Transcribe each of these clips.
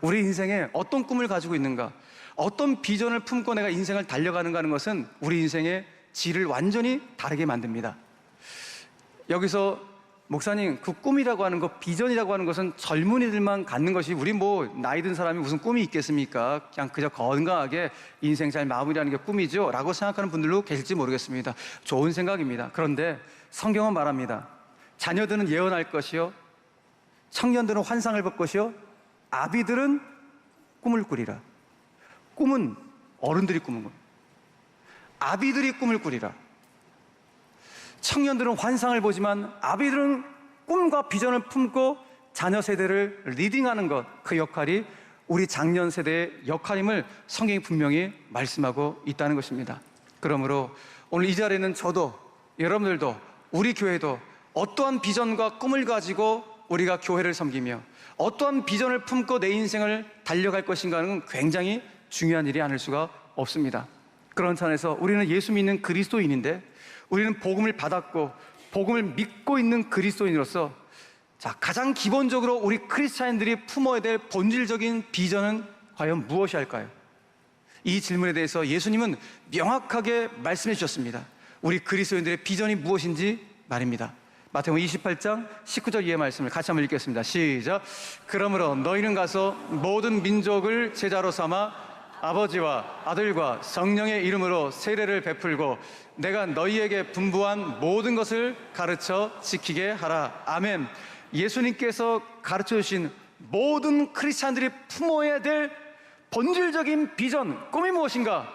우리 인생에 어떤 꿈을 가지고 있는가, 어떤 비전을 품고 내가 인생을 달려가는가 하는 것은 우리 인생의 질을 완전히 다르게 만듭니다. 여기서 목사님, 그 꿈이라고 하는 것, 비전이라고 하는 것은 젊은이들만 갖는 것이, 우리 나이 든 사람이 무슨 꿈이 있겠습니까? 그냥 그저 건강하게 인생 잘 마무리하는 게 꿈이죠 라고 생각하는 분들도 계실지 모르겠습니다. 좋은 생각입니다. 그런데 성경은 말합니다. 자녀들은 예언할 것이요, 청년들은 환상을 볼 것이요, 아비들은 꿈을 꾸리라. 꿈은 어른들이 꾸는 거예요. 아비들이 꿈을 꾸리라. 청년들은 환상을 보지만 아비들은 꿈과 비전을 품고 자녀 세대를 리딩하는 것, 그 역할이 우리 장년 세대의 역할임을 성경이 분명히 말씀하고 있다는 것입니다. 그러므로 오늘 이 자리에는 저도, 여러분들도, 우리 교회도 어떠한 비전과 꿈을 가지고 우리가 교회를 섬기며 어떠한 비전을 품고 내 인생을 달려갈 것인가는 굉장히 중요한 일이 아닐 수가 없습니다. 그런 차원에서 우리는 예수 믿는 그리스도인인데, 우리는 복음을 받았고 복음을 믿고 있는 그리스도인으로서 가장 기본적으로 우리 크리스찬인들이 품어야 될 본질적인 비전은 과연 무엇이 할까요? 이 질문에 대해서 예수님은 명확하게 말씀해 주셨습니다. 우리 그리스도인들의 비전이 무엇인지 말입니다. 마태복음 28장 19절 이하의 말씀을 같이 한번 읽겠습니다. 시작. 그러므로 너희는 가서 모든 민족을 제자로 삼아 아버지와 아들과 성령의 이름으로 세례를 베풀고 내가 너희에게 분부한 모든 것을 가르쳐 지키게 하라. 아멘. 예수님께서 가르쳐 주신 모든 크리스찬들이 품어야 될 본질적인 비전, 꿈이 무엇인가?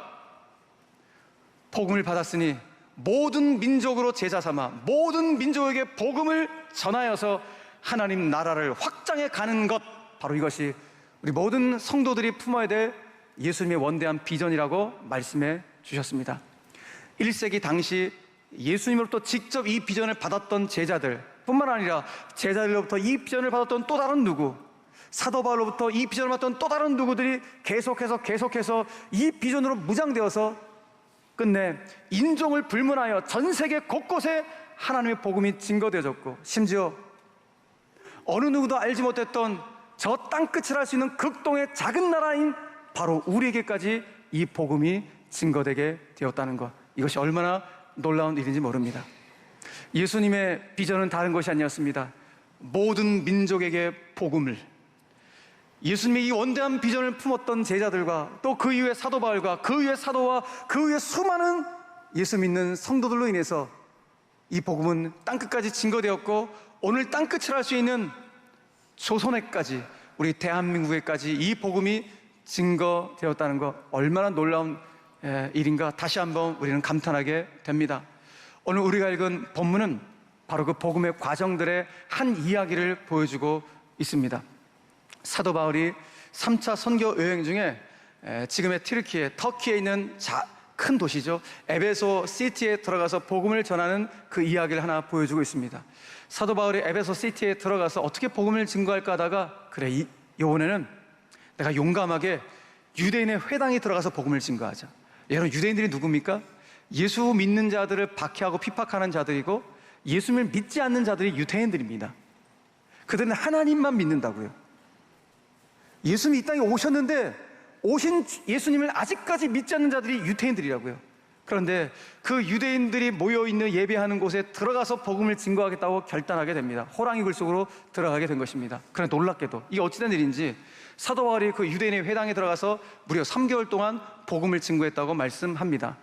복음을 받았으니 모든 민족으로 제자 삼아 모든 민족에게 복음을 전하여서 하나님 나라를 확장해 가는 것, 바로 이것이 우리 모든 성도들이 품어야 될 예수님의 원대한 비전이라고 말씀해 주셨습니다. 1세기 당시 예수님으로부터 직접 이 비전을 받았던 제자들 뿐만 아니라 제자들로부터 이 비전을 받았던 또 다른 누구, 사도 바울로부터 이 비전을 받았던 또 다른 누구들이 계속해서 이 비전으로 무장되어서 끝내 인종을 불문하여 전 세계 곳곳에 하나님의 복음이 증거되어졌고, 심지어 어느 누구도 알지 못했던 저 땅끝을 알 수 있는 극동의 작은 나라인 바로 우리에게까지 이 복음이 증거되게 되었다는 것, 이것이 얼마나 놀라운 일인지 모릅니다. 예수님의 비전은 다른 것이 아니었습니다. 모든 민족에게 복음을, 예수님의 이 원대한 비전을 품었던 제자들과 또 그 이후의 사도 바울과 그 이후의 사도와 그 이후의 수많은 예수 믿는 성도들로 인해서 이 복음은 땅끝까지 증거되었고, 오늘 땅끝을 알 수 있는 조선에까지, 우리 대한민국에까지 이 복음이 증거되었다는 것, 얼마나 놀라운 일인가 다시 한번 우리는 감탄하게 됩니다. 오늘 우리가 읽은 본문은 바로 그 복음의 과정들의 한 이야기를 보여주고 있습니다. 사도 바울이 3차 선교 여행 중에 지금의 터키에 있는 큰 도시죠, 에베소 시티에 들어가서 복음을 전하는 그 이야기를 하나 보여주고 있습니다. 사도 바울이 에베소 시티에 들어가서 어떻게 복음을 증거할까 하다가, 그래, 이번에는 내가 용감하게 유대인의 회당에 들어가서 복음을 증거하자. 여러분, 유대인들이 누굽니까? 예수 믿는 자들을 박해하고 피박하는 자들이고, 예수님을 믿지 않는 자들이 유대인들입니다. 그들은 하나님만 믿는다고요. 예수님이 이 땅에 오셨는데 오신 예수님을 아직까지 믿지 않는 자들이 유대인들이라고요. 그런데 그 유대인들이 모여있는 예배하는 곳에 들어가서 복음을 증거하겠다고 결단하게 됩니다. 호랑이 굴 속으로 들어가게 된 것입니다. 그런데 놀랍게도 이게 어찌된 일인지 사도 바울이 그 유대인의 회당에 들어가서 무려 3개월 동안 복음을 증거했다고 말씀합니다.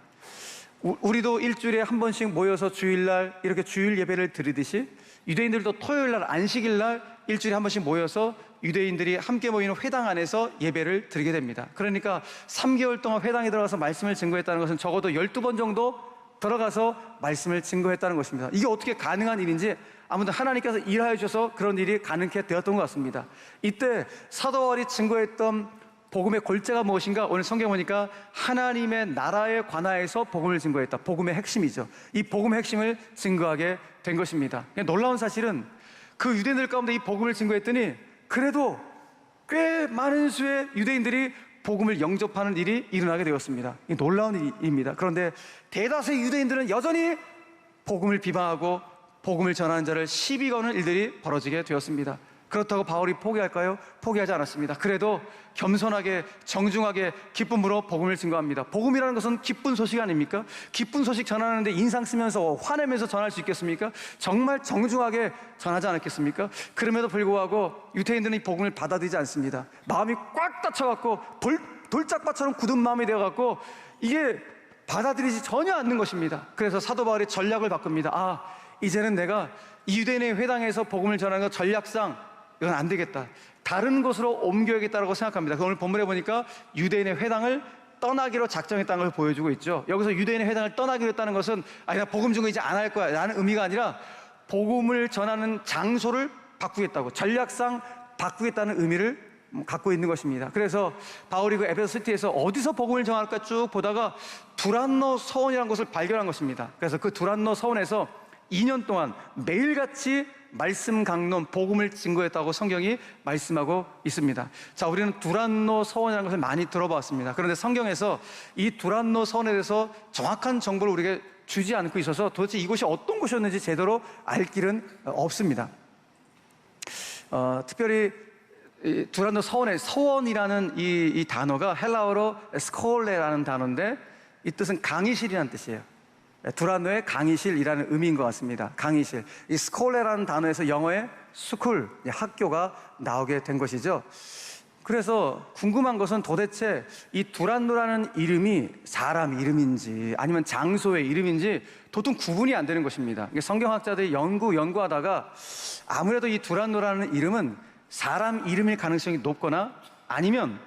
우리도 일주일에 한 번씩 모여서 주일날 이렇게 주일 예배를 드리듯이 유대인들도 토요일날, 안식일날 일주일에 한 번씩 모여서 유대인들이 함께 모이는 회당 안에서 예배를 드리게 됩니다. 그러니까 3개월 동안 회당에 들어가서 말씀을 증거했다는 것은 적어도 12번 정도 들어가서 말씀을 증거했다는 것입니다. 이게 어떻게 가능한 일인지 아무튼 하나님께서 일하여 주셔서 그런 일이 가능케 되었던 것 같습니다. 이때 사도 바울이 증거했던 복음의 골자가 무엇인가? 오늘 성경 보니까 하나님의 나라에 관하여서 복음을 증거했다. 복음의 핵심이죠. 이 복음의 핵심을 증거하게 된 것입니다. 놀라운 사실은 그 유대인들 가운데 이 복음을 증거했더니 그래도 꽤 많은 수의 유대인들이 복음을 영접하는 일이 일어나게 되었습니다. 이 놀라운 일입니다. 그런데 대다수의 유대인들은 여전히 복음을 비방하고 복음을 전하는 자를 시비 거는 일들이 벌어지게 되었습니다. 그렇다고 바울이 포기할까요? 포기하지 않았습니다. 그래도 겸손하게 정중하게 기쁨으로 복음을 증거합니다. 복음이라는 것은 기쁜 소식 아닙니까? 기쁜 소식 전하는데 인상 쓰면서 화내면서 전할 수 있겠습니까? 정말 정중하게 전하지 않았겠습니까? 그럼에도 불구하고 유대인들은 이 복음을 받아들이지 않습니다. 마음이 꽉 닫혀갖고 돌짝밭처럼 굳은 마음이 되어갖고 이게 받아들이지 전혀 않는 것입니다. 그래서 사도 바울이 전략을 바꿉니다. 이제는 내가 이 유대인의 회당에서 복음을 전하는 것 전략상 이건 안 되겠다. 다른 곳으로 옮겨야겠다고 생각합니다. 오늘 본문에 보니까 유대인의 회당을 떠나기로 작정했다는 걸 보여주고 있죠. 여기서 유대인의 회당을 떠나기로 했다는 것은 나 복음 증거 이제 안 할 거야 라는 의미가 아니라 복음을 전하는 장소를 바꾸겠다고, 전략상 바꾸겠다는 의미를 갖고 있는 것입니다. 그래서 바울이 그 에베소 시티에서 어디서 복음을 전할까 쭉 보다가 두란노 서원이라는 곳을 발견한 것입니다. 그래서 그 두란노 서원에서 2년 동안 매일같이 말씀 강론, 복음을 증거했다고 성경이 말씀하고 있습니다. 자, 우리는 두란노 서원이라는 것을 많이 들어봤습니다. 그런데 성경에서 이 두란노 서원에 대해서 정확한 정보를 우리에게 주지 않고 있어서 도대체 이곳이 어떤 곳이었는지 제대로 알 길은 없습니다. 특별히 이 두란노 서원의 서원이라는 이 단어가 헬라어로 스콜레라는 단어인데 이 뜻은 강의실이라는 뜻이에요. 두란노의 강의실이라는 의미인 것 같습니다. 강의실. 이 스콜레라는 단어에서 영어의 스쿨, 학교가 나오게 된 것이죠. 그래서 궁금한 것은 도대체 이 두란노라는 이름이 사람 이름인지 아니면 장소의 이름인지 도통 구분이 안 되는 것입니다. 성경학자들이 연구하다가 아무래도 이 두란노라는 이름은 사람 이름일 가능성이 높거나 아니면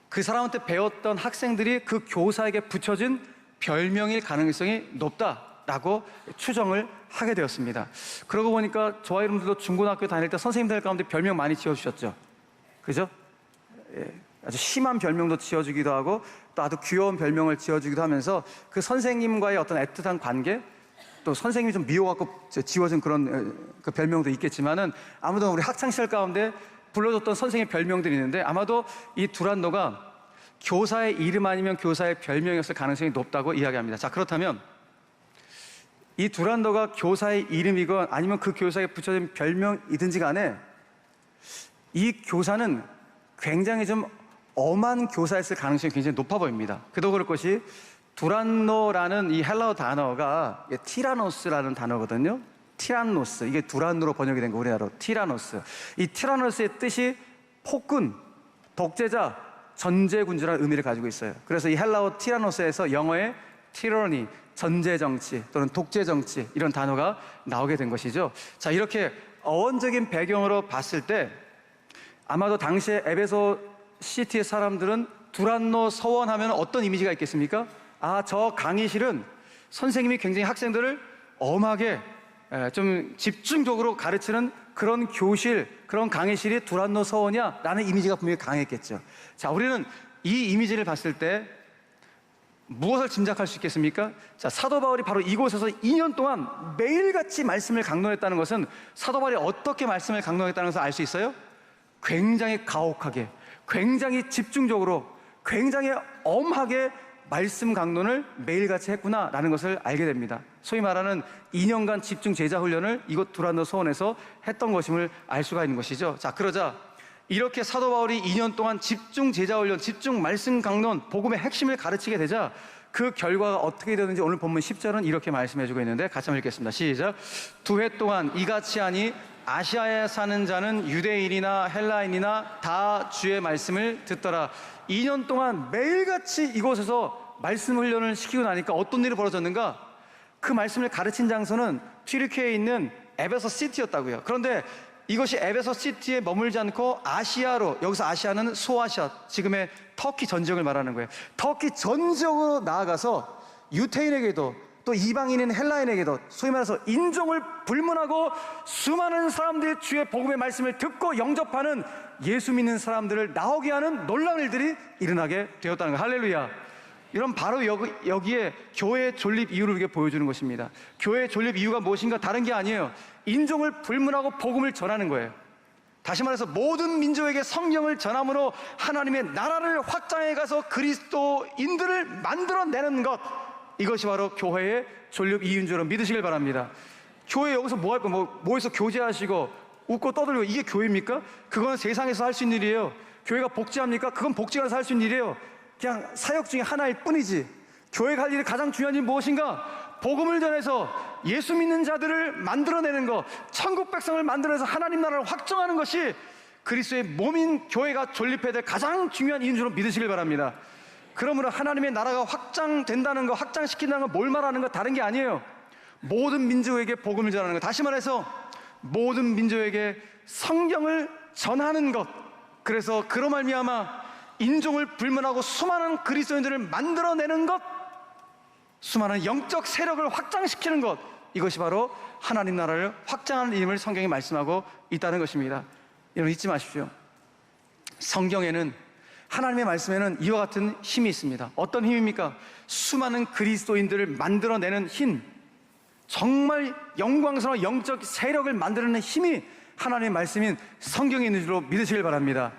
그 사람한테 배웠던 학생들이 그 교사에게 붙여진 별명일 가능성이 높다라고 추정을 하게 되었습니다. 그러고 보니까 저와 여러분들도 중고등학교 다닐 때 선생님들 가운데 별명 많이 지어주셨죠? 그죠? 아주 심한 별명도 지어주기도 하고 또 아주 귀여운 별명을 지어주기도 하면서 그 선생님과의 어떤 애틋한 관계, 또 선생님이 좀 미워갖고 지어준 그런 그 별명도 있겠지만은 아무도 우리 학창시절 가운데 불러줬던 선생님의 별명들이 있는데 아마도 이 두란노가 교사의 이름 아니면 교사의 별명이었을 가능성이 높다고 이야기합니다. 자, 그렇다면 이 두란노가 교사의 이름이건 아니면 그 교사에 붙여진 별명이든지 간에 이 교사는 굉장히 좀 엄한 교사였을 가능성이 굉장히 높아 보입니다. 그도 그럴 것이 두란노라는 이 헬라어 단어가 티라노스라는 단어거든요. 티란노스, 이게 두란노로 번역이 된 거 우리나라로 티라노스. 이 티라노스의 뜻이 폭군, 독재자, 전제군주라는 의미를 가지고 있어요. 그래서 이 헬라어 티라노스에서 영어의 티러니, 전제정치 또는 독재정치 이런 단어가 나오게 된 것이죠. 자, 이렇게 어원적인 배경으로 봤을 때 아마도 당시에 에베소 시티의 사람들은 두란노 서원하면 어떤 이미지가 있겠습니까? 저 강의실은 선생님이 굉장히 학생들을 엄하게 좀 집중적으로 가르치는 그런 교실, 그런 강의실이 두란노 서원이야 라는 이미지가 분명히 강했겠죠. 자, 우리는 이 이미지를 봤을 때 무엇을 짐작할 수 있겠습니까? 자, 사도 바울이 바로 이곳에서 2년 동안 매일같이 말씀을 강론했다는 것은 사도 바울이 어떻게 말씀을 강론했다는 것을 알 수 있어요? 굉장히 가혹하게, 굉장히 집중적으로, 굉장히 엄하게 말씀 강론을 매일같이 했구나라는 것을 알게 됩니다. 소위 말하는 2년간 집중 제자 훈련을 이곳 두란노 서원에서 했던 것임을 알 수가 있는 것이죠. 자, 그러자 이렇게 사도 바울이 2년 동안 집중 제자 훈련, 집중 말씀 강론, 복음의 핵심을 가르치게 되자 그 결과가 어떻게 되는지 오늘 본문 10절은 이렇게 말씀해주고 있는데 같이 한번 읽겠습니다. 시작. 2해 동안 이같이 하니 아시아에 사는 자는 유대인이나 헬라인이나 다 주의 말씀을 듣더라. 2년 동안 매일같이 이곳에서 말씀 훈련을 시키고 나니까 어떤 일이 벌어졌는가? 그 말씀을 가르친 장소는 튀르키예에 있는 에베소 시티였다고요. 그런데 이것이 에베소 시티에 머물지 않고 아시아로, 여기서 아시아는 소아시아, 지금의 터키 전 지역을 말하는 거예요. 터키 전 지역으로 나아가서 유태인에게도 또 이방인인 헬라인에게도 소위 말해서 인종을 불문하고 수많은 사람들이 주의 복음의 말씀을 듣고 영접하는 예수 믿는 사람들을 나오게 하는 놀라운 일들이 일어나게 되었다는 거예요. 할렐루야. 이런 바로 여기에 교회의 존립 이유를 우리에게 보여주는 것입니다. 교회의 존립 이유가 무엇인가? 다른 게 아니에요. 인종을 불문하고 복음을 전하는 거예요. 다시 말해서 모든 민족에게 성령을 전함으로 하나님의 나라를 확장해 가서 그리스도인들을 만들어내는 것, 이것이 바로 교회의 존립 이유인 줄 미드시길 바랍니다. 교회 여기서 뭐 할 거예요? 뭐에서 교제하시고 웃고 떠들고 이게 교회입니까? 그건 세상에서 할 수 있는 일이에요. 교회가 복지합니까? 그건 복지가 할 수 있는 일이에요. 그냥 사역 중에 하나일 뿐이지. 교회가 할 일이 가장 중요한 일이 무엇인가? 복음을 전해서 예수 믿는 자들을 만들어내는 것, 천국 백성을 만들어내서 하나님 나라를 확정하는 것이 그리스도의 몸인 교회가 존립해야 될 가장 중요한 일인 줄 믿으시길 바랍니다. 그러므로 하나님의 나라가 확장된다는 것, 확장시킨다는 건 뭘 말하는 것 다른 게 아니에요. 모든 민족에게 복음을 전하는 것, 다시 말해서 모든 민족에게 성경을 전하는 것. 그래서 그로 말미암아 인종을 불문하고 수많은 그리스도인들을 만들어내는 것, 수많은 영적 세력을 확장시키는 것, 이것이 바로 하나님 나라를 확장하는 일임을 성경이 말씀하고 있다는 것입니다. 여러분 잊지 마십시오. 성경에는, 하나님의 말씀에는 이와 같은 힘이 있습니다. 어떤 힘입니까? 수많은 그리스도인들을 만들어내는 힘, 정말 영광스러운 영적 세력을 만들어내는 힘이 하나님의 말씀인 성경에 있는 줄로 믿으시길 바랍니다.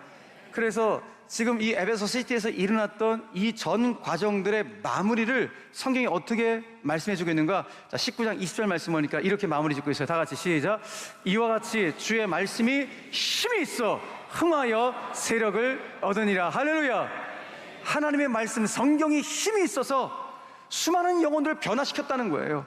그래서 지금 이 에베소 시티에서 일어났던 이 전 과정들의 마무리를 성경이 어떻게 말씀해 주고 있는가? 자, 19장 20절 말씀 보니까 이렇게 마무리 짓고 있어요. 다 같이 시작. 이와 같이 주의 말씀이 힘이 있어 흥하여 세력을 얻으니라. 할렐루야. 하나님의 말씀, 성경이 힘이 있어서 수많은 영혼들을 변화시켰다는 거예요.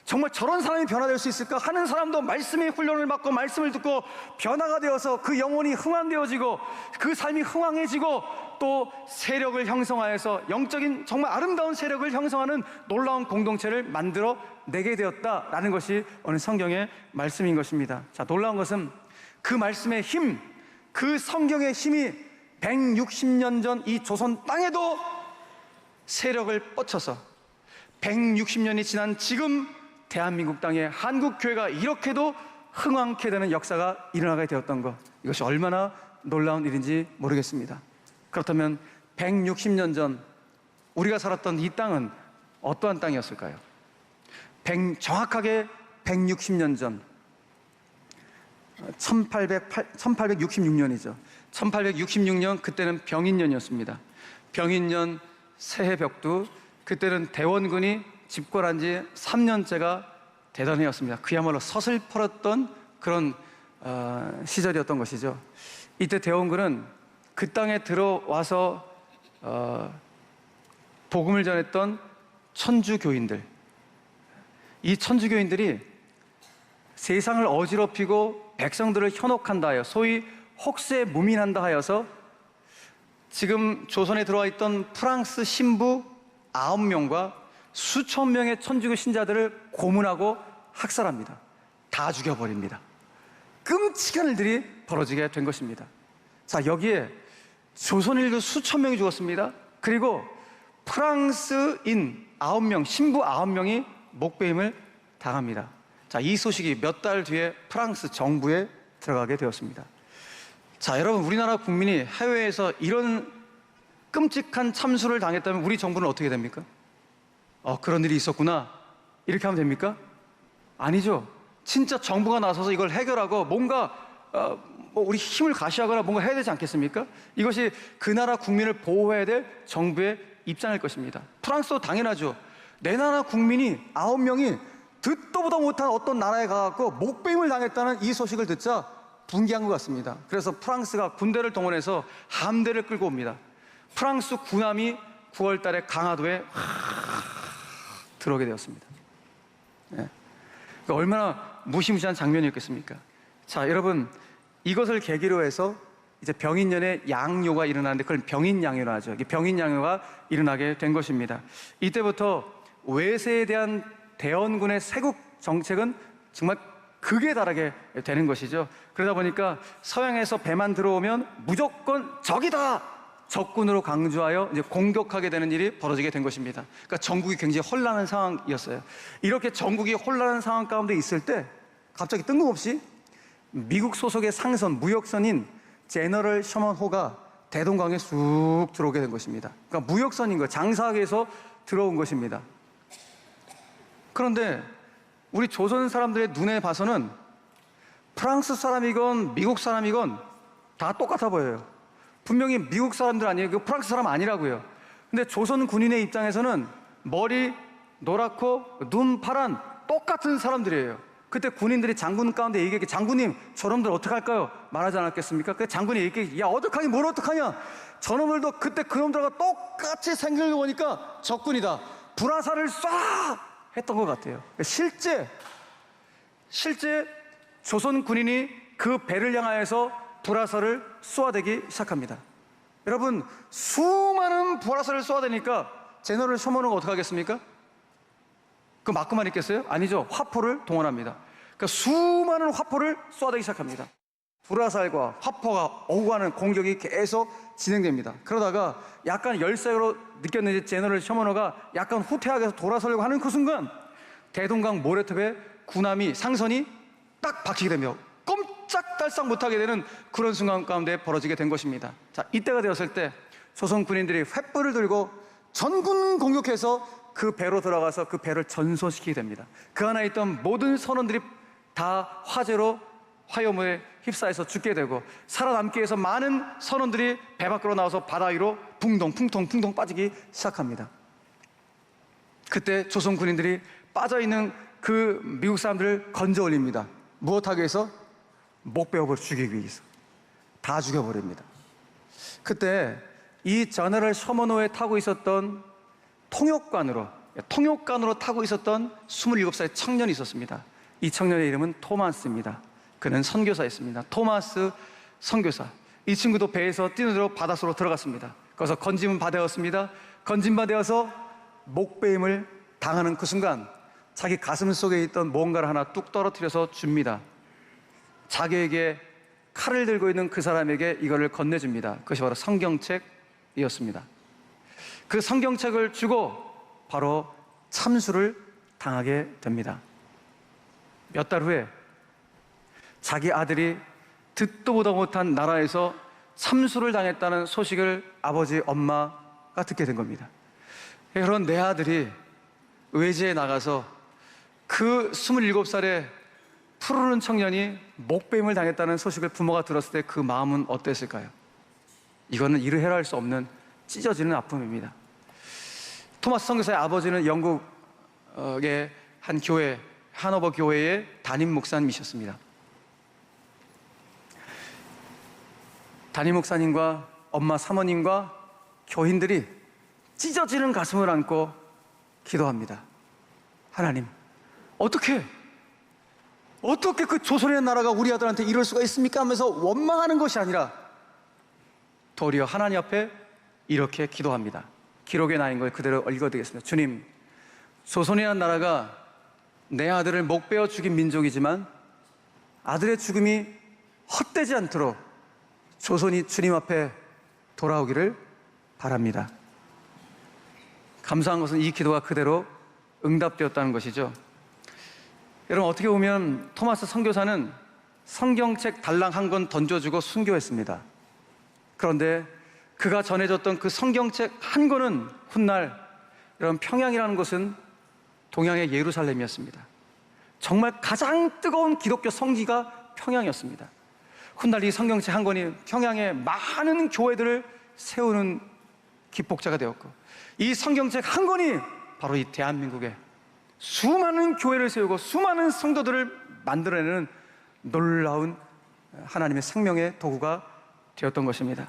정말 저런 사람이 변화될 수 있을까 하는 사람도 말씀의 훈련을 받고 말씀을 듣고 변화가 되어서 그 영혼이 흥왕되어지고 그 삶이 흥왕해지고 또 세력을 형성하여서 영적인 정말 아름다운 세력을 형성하는 놀라운 공동체를 만들어 내게 되었다라는 것이 오늘 성경의 말씀인 것입니다. 자, 놀라운 것은 그 말씀의 힘, 그 성경의 힘이 160년 전 이 조선 땅에도 세력을 뻗쳐서 160년이 지난 지금 대한민국 땅에 한국교회가 이렇게도 흥왕케 되는 역사가 일어나게 되었던 것, 이것이 얼마나 놀라운 일인지 모르겠습니다. 그렇다면 160년 전 우리가 살았던 이 땅은 어떠한 땅이었을까요? 정확하게 160년 전 1866년이죠 1866년, 그때는 병인년이었습니다. 병인년 새해 벽두, 그때는 대원군이 집권한 지 3년째가 되던 해였습니다. 그야말로 서슬퍼렸던 그런 시절이었던 것이죠. 이때 대원군은 그 땅에 들어와서 복음을 전했던 천주교인들, 이 천주교인들이 세상을 어지럽히고 백성들을 현혹한다 하여 소위 혹세무민한다 하여서 지금 조선에 들어와 있던 프랑스 신부 9명과 수천 명의 천주교 신자들을 고문하고 학살합니다. 다 죽여버립니다. 끔찍한 일들이 벌어지게 된 것입니다. 자, 여기에 조선인도 수천 명이 죽었습니다. 그리고 프랑스인 9명, 신부 9명이 목배임을 당합니다. 자, 이 소식이 몇 달 뒤에 프랑스 정부에 들어가게 되었습니다. 자, 여러분, 우리나라 국민이 해외에서 이런 끔찍한 참수를 당했다면 우리 정부는 어떻게 됩니까? 그런 일이 있었구나, 이렇게 하면 됩니까? 아니죠. 진짜 정부가 나서서 이걸 해결하고 뭔가 우리 힘을 가시하거나 뭔가 해야 되지 않겠습니까? 이것이 그 나라 국민을 보호해야 될 정부의 입장일 것입니다. 프랑스도 당연하죠. 내 나라 국민이 9명이 듣도 보도 못한 어떤 나라에 가서 목배임을 당했다는 이 소식을 듣자 분개한 것 같습니다. 그래서 프랑스가 군대를 동원해서 함대를 끌고 옵니다. 프랑스 군함이 9월 달에 강화도에 들어오게 되었습니다. 네. 얼마나 무시무시한 장면이었겠습니까? 자, 여러분, 이것을 계기로 해서 이제 병인년에 양요가 일어나는데 그걸 병인양요라 하죠. 병인양요가 일어나게 된 것입니다. 이때부터 외세에 대한 대원군의 세국 정책은 정말 극에 달하게 되는 것이죠. 그러다 보니까 서양에서 배만 들어오면 무조건 적이다! 적군으로 강조하여 이제 공격하게 되는 일이 벌어지게 된 것입니다. 그러니까 전국이 굉장히 혼란한 상황이었어요. 이렇게 전국이 혼란한 상황 가운데 있을 때 갑자기 뜬금없이 미국 소속의 상선, 무역선인 제너럴 셔먼 호가 대동강에 쑥 들어오게 된 것입니다. 그러니까 무역선인 거예요. 장사하기 위해서 들어온 것입니다. 그런데 우리 조선 사람들의 눈에 봐서는 프랑스 사람이건 미국 사람이건 다 똑같아 보여요. 분명히 미국 사람들 아니에요. 프랑스 사람 아니라고요. 근데 조선 군인의 입장에서는 머리 노랗고 눈 파란 똑같은 사람들이에요. 그때 군인들이 장군 가운데 얘기했게, 장군님 저놈들 어떡할까요? 말하지 않았겠습니까? 그 장군이 얘기했게, 야 어떡하니, 뭘 어떡하냐, 저놈들도 그때 그놈들과 똑같이 생각을 보니까 적군이다, 불화살을 쏴 했던 것 같아요. 실제 조선 군인이 그 배를 향하여서 불화살을 쏘아대기 시작합니다. 여러분, 수많은 불화살을 쏘아대니까 제너럴 셔먼호가 어떻게 하겠습니까? 그 맞고만 있겠어요? 아니죠. 화포를 동원합니다. 그러니까 수많은 화포를 쏘아대기 시작합니다. 불화살과 화포가 오가는 공격이 계속 진행됩니다. 그러다가 약간 열세로 느꼈는지 제너럴 셔먼호가 약간 후퇴하게 해서 돌아서려고 하는 그 순간 대동강 모래톱에 군함이, 상선이 딱 박히게 됩니다. 꼼짝달싹 못하게 되는 그런 순간 가운데 벌어지게 된 것입니다. 자, 이때가 되었을 때 조선 군인들이 횃불을 들고 전군 공격해서 그 배로 들어가서 그 배를 전소시키게 됩니다. 그 안에 있던 모든 선원들이 다 화재로 화염에 휩싸여서 죽게 되고, 살아남기 위해서 많은 선원들이 배 밖으로 나와서 바다 위로 풍덩 빠지기 시작합니다. 그때 조선 군인들이 빠져있는 그 미국 사람들을 건져 올립니다. 무엇하기 위해서? 목배업을 죽이기 위해서. 다 죽여버립니다. 그때 이 제너럴 셔먼호에 타고 있었던 통역관으로 타고 있었던 27살의 청년이 있었습니다. 이 청년의 이름은 토마스입니다. 그는 선교사였습니다. 토마스 선교사. 이 친구도 배에서 뛰어들어 바닷속으로 들어갔습니다. 거기서 건짐은 받아였습니다. 건짐받아서 목배임을 당하는 그 순간 자기 가슴 속에 있던 뭔가를 하나 뚝 떨어뜨려서 줍니다. 자기에게 칼을 들고 있는 그 사람에게 이거를 건네줍니다. 그것이 바로 성경책이었습니다. 그 성경책을 주고 바로 참수를 당하게 됩니다. 몇 달 후에 자기 아들이 듣도 보도 못한 나라에서 참수를 당했다는 소식을 아버지, 엄마가 듣게 된 겁니다. 그런 내 아들이 외지에 나가서 그 27살의 푸르른 청년이 목배임을 당했다는 소식을 부모가 들었을 때 그 마음은 어땠을까요? 이거는 이루 헤아릴 수 없는 찢어지는 아픔입니다. 토마스 선교사의 아버지는 영국의 한 교회, 하노버 교회의 담임 목사님이셨습니다. 담임 목사님과 엄마 사모님과 교인들이 찢어지는 가슴을 안고 기도합니다. 하나님, 어떻게 그 조선의 나라가 우리 아들한테 이럴 수가 있습니까? 하면서 원망하는 것이 아니라 도리어 하나님 앞에 이렇게 기도합니다. 기록에 나인 걸 그대로 읽어드리겠습니다. 주님, 조선이라는 나라가 내 아들을 목베어 죽인 민족이지만 아들의 죽음이 헛되지 않도록 조선이 주님 앞에 돌아오기를 바랍니다. 감사한 것은 이 기도가 그대로 응답되었다는 것이죠. 여러분, 어떻게 보면 토마스 선교사는 성경책 달랑 한 권 던져주고 순교했습니다. 그런데 그가 전해줬던 그 성경책 한 권은 훗날, 여러분, 평양이라는 곳은 동양의 예루살렘이었습니다. 정말 가장 뜨거운 기독교 성지가 평양이었습니다. 훗날 이 성경책 한 권이 평양에 많은 교회들을 세우는 기폭제가 되었고, 이 성경책 한 권이 바로 이 대한민국에 수많은 교회를 세우고 수많은 성도들을 만들어내는 놀라운 하나님의 생명의 도구가 되었던 것입니다.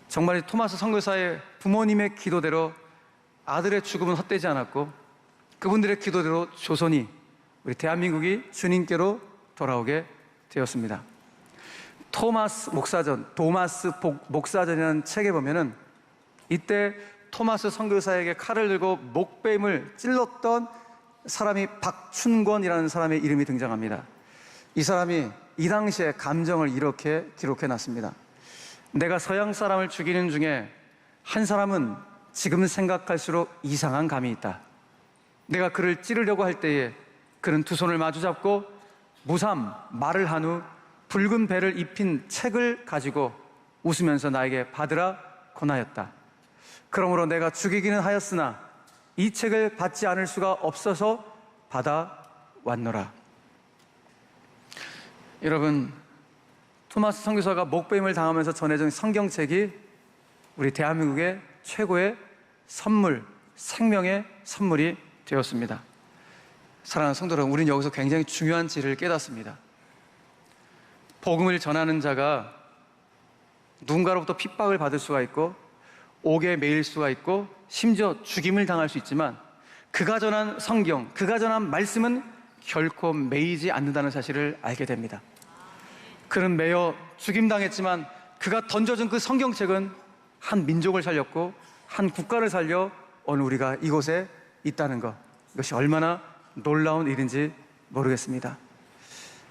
정말 이 토마스 선교사의 부모님의 기도대로 아들의 죽음은 헛되지 않았고, 그분들의 기도대로 조선이, 우리 대한민국이 주님께로 돌아오게 되었습니다. 도마스 목사전이라는 책에 보면은 이때 토마스 선교사에게 칼을 들고 목뱀을 찔렀던 사람이 박춘권이라는 사람의 이름이 등장합니다. 이 사람이 이 당시의 감정을 이렇게 기록해 놨습니다. 내가 서양 사람을 죽이는 중에 한 사람은 지금 생각할수록 이상한 감이 있다. 내가 그를 찌르려고 할 때에 그는 두 손을 마주 잡고 무삼 말을 한 후 붉은 배를 입힌 책을 가지고 웃으면서 나에게 받으라 권하였다. 그러므로 내가 죽이기는 하였으나 이 책을 받지 않을 수가 없어서 받아왔노라. 여러분, 토마스 선교사가 목배임을 당하면서 전해준 성경책이 우리 대한민국의 최고의 선물, 생명의 선물이 되었습니다. 사랑하는 성도 여러분, 우리는 여기서 굉장히 중요한 진리를 깨닫습니다. 복음을 전하는 자가 누군가로부터 핍박을 받을 수가 있고 옥에 매일 수가 있고 심지어 죽임을 당할 수 있지만 그가 전한 성경, 그가 전한 말씀은 결코 매이지 않는다는 사실을 알게 됩니다. 그는 매여 죽임당했지만 그가 던져준 그 성경책은 한 민족을 살렸고 한 국가를 살려 오늘 우리가 이곳에 있다는 것, 이것이 얼마나 놀라운 일인지 모르겠습니다.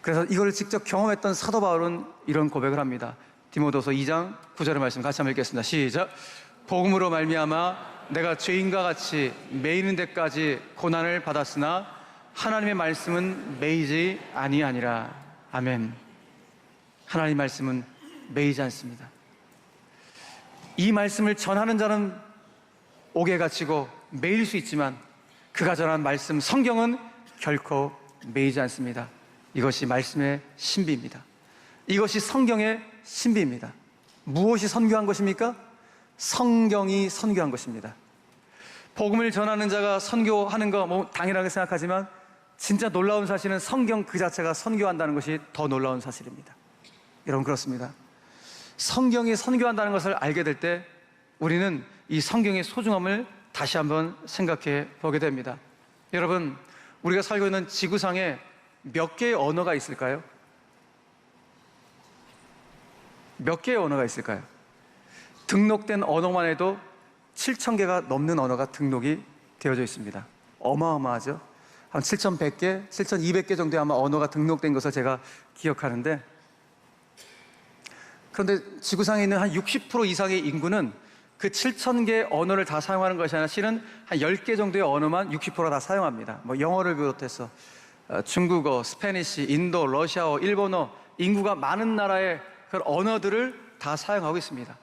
그래서 이걸 직접 경험했던 사도 바울은 이런 고백을 합니다. 디모데후서 2장 9절의 말씀 같이 한번 읽겠습니다. 시작. 복음으로 말미암아 내가 죄인과 같이 매이는 데까지 고난을 받았으나 하나님의 말씀은 매이지 아니하니라. 아멘. 하나님의 말씀은 매이지 않습니다. 이 말씀을 전하는 자는 옥에 갇히고 매일 수 있지만 그가 전한 말씀 성경은 결코 매이지 않습니다. 이것이 말씀의 신비입니다. 이것이 성경의 신비입니다. 무엇이 선교한 것입니까? 성경이 선교한 것입니다. 복음을 전하는 자가 선교하는 거 뭐 당연하게 생각하지만 진짜 놀라운 사실은 성경 그 자체가 선교한다는 것이 더 놀라운 사실입니다. 여러분, 그렇습니다. 성경이 선교한다는 것을 알게 될 때 우리는 이 성경의 소중함을 다시 한번 생각해 보게 됩니다. 여러분, 우리가 살고 있는 지구상에 몇 개의 언어가 있을까요? 몇 개의 언어가 있을까요? 등록된 언어만 해도 7,000개가 넘는 언어가 등록이 되어져 있습니다. 어마어마하죠? 한 7,100개, 7,200개 정도의 아마 언어가 등록된 것을 제가 기억하는데, 그런데 지구상에 있는 한 60% 이상의 인구는 그 7,000개 언어를 다 사용하는 것이 아니라 실은 한 10개 정도의 언어만 60%가 다 사용합니다. 뭐 영어를 비롯해서 중국어, 스페니쉬, 인도, 러시아어, 일본어, 인구가 많은 나라의 그 언어들을 다 사용하고 있습니다.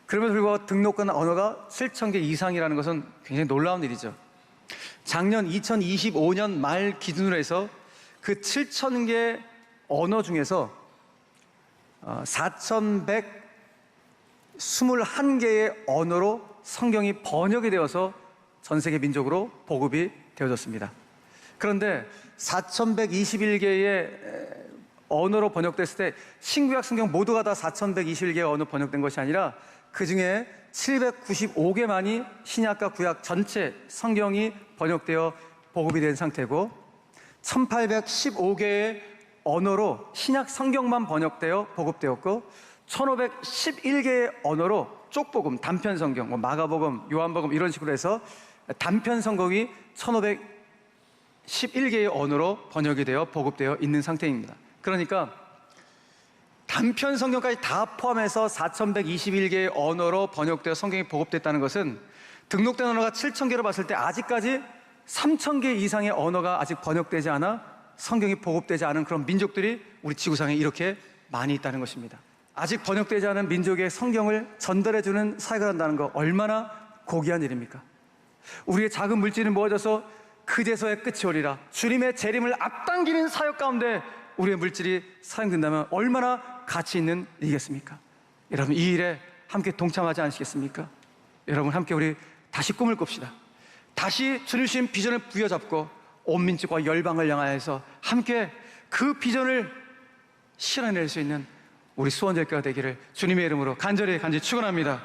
그럼에도 불구하고 등록된 언어가 7,000개 이상이라는 것은 굉장히 놀라운 일이죠. 작년 2025년 말 기준으로 해서 그 7,000개 언어 중에서 4,121개의 언어로 성경이 번역이 되어서 전 세계 민족으로 보급이 되어졌습니다. 그런데 4,121개의 언어로 번역됐을 때 신구약 성경 모두가 다 4,121개의 언어 번역된 것이 아니라 그 중에 795개만이 신약과 구약 전체 성경이 번역되어 보급이 된 상태고 1,815개의 언어로 신약 성경만 번역되어 보급되었고 1,511개의 언어로 쪽복음, 단편 성경, 뭐 마가복음, 요한복음 이런 식으로 해서 단편 성경이 1,511개의 언어로 번역이 되어 보급되어 있는 상태입니다. 그러니까 단편 성경까지 다 포함해서 4,121개의 언어로 번역되어 성경이 보급됐다는 것은 등록된 언어가 7,000개로 봤을 때 아직까지 3,000개 이상의 언어가 아직 번역되지 않아 성경이 보급되지 않은 그런 민족들이 우리 지구상에 이렇게 많이 있다는 것입니다. 아직 번역되지 않은 민족의 성경을 전달해주는 사역을 한다는 거 얼마나 고귀한 일입니까? 우리의 작은 물질이 모아져서 그제서야 끝이 오리라. 주님의 재림을 앞당기는 사역 가운데 우리의 물질이 사용된다면 얼마나 가치 있는 일이겠습니까? 여러분, 이 일에 함께 동참하지 않으시겠습니까? 여러분, 함께 우리 다시 꿈을 꿉시다. 다시 주님 주신 비전을 부여잡고 온 민족과 열방을 향하여서 함께 그 비전을 실현해낼 수 있는 우리 수원절교가 되기를 주님의 이름으로 간절히 축원합니다.